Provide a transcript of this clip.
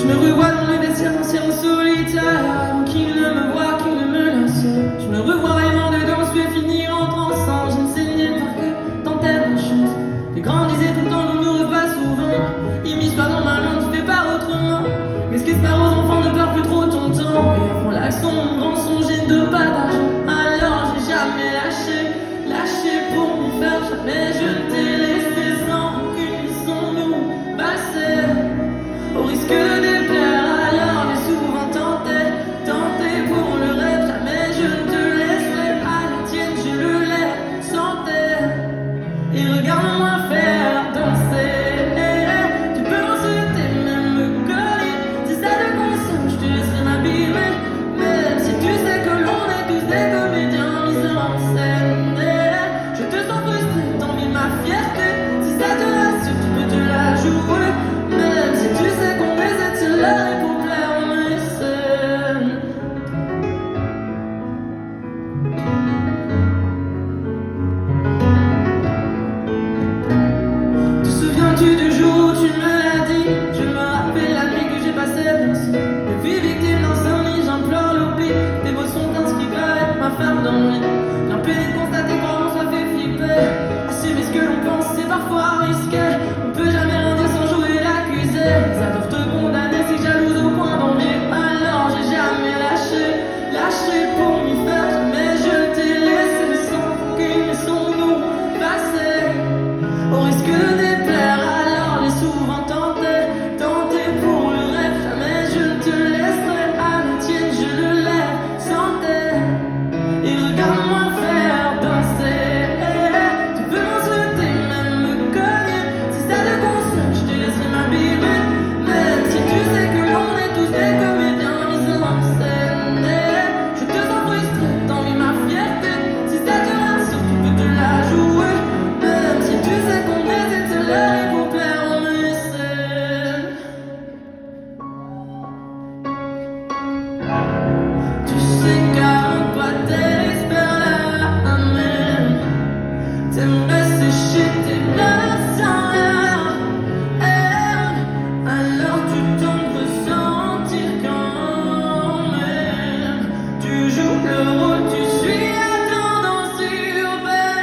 Je me revois dans le vestiaire ancien solitaire, qui ne me voit, qui ne me laisse. Je me revois rêvant dedans, je vais finir en transe. Je ne sais ni par que tant telle chance. Les grands disaient tout le temps, nous nous revoit souvent. Ils misent pas dans ma langue, tu fais pas autrement. Qu'est-ce qui se passe aux enfants, ne pleure plus trop ton temps. Et à fond l'accent, mon grand son, j'ai de pas d'argent. Alors j'ai jamais lâché, lâché pour m'y faire. Jamais je t'ai laissé sans aucune leçon nous passer. Au risque de déplaire, alors j'ai souvent tenté, tenté pour le rêve. Jamais je ne te laisserai à la tienne, je le laisse santé. Et regarde-moi faire danser. Tu peux m'insulter, même me coller. Si ça te console, je te laisserai m'abîmer. Même si tu sais que l'on est tous des comédiens mis en scène. Je te sens frustré, t'envies ma fierté. Si ça te rassure, tu peux te la jouer. Même si tu sais qu'on essaie de se leurrer pour plaire, on essaie. Te souviens-tu du jour où tu me l'as dit? Je me rappelle la nuit que j'ai passée ainsi. Depuis victime d'insomnie, j'implore l'oubli. Tes mots sont inscrits avec ma femme dans le lit. Bien pénible de constater comment ça fait flipper. Assumer ce que l'on pense, c'est parfois risqué. On peut jamais rien dire sans jouer l'accusé. Ça doit te condamner si jalouse au point d'envier. Alors j'ai jamais lâché, lâché pour m'y faire. Jamais je t'ai laissé sans aucune leçon nous passer. Au risque de déplaire, alors j'ai souvent tenté, tenté pour le rêve. Jamais je ne te laisserai à la tienne, je le laisse santé. Et regarde-moi faire danser. Tu peux m'insulter, même me cogner. Si ça te console, je te laisserai m'abîmer. Même si tu sais que l'on est tous des comédiens mis en scène. Je te sens frustré, t'envies ma fierté. Si ça te rassure, tu peux te la jouer. Même si tu sais qu'on essaie de se leurrer pour plaire, on essaie. Tu sais qu'avant toi t'espères la mer. T'aimerais sécher tes pleurs sans l'air. Alors tu tombes ressentir quand même. Tu joues le rôle, tu suis attendant sur pair.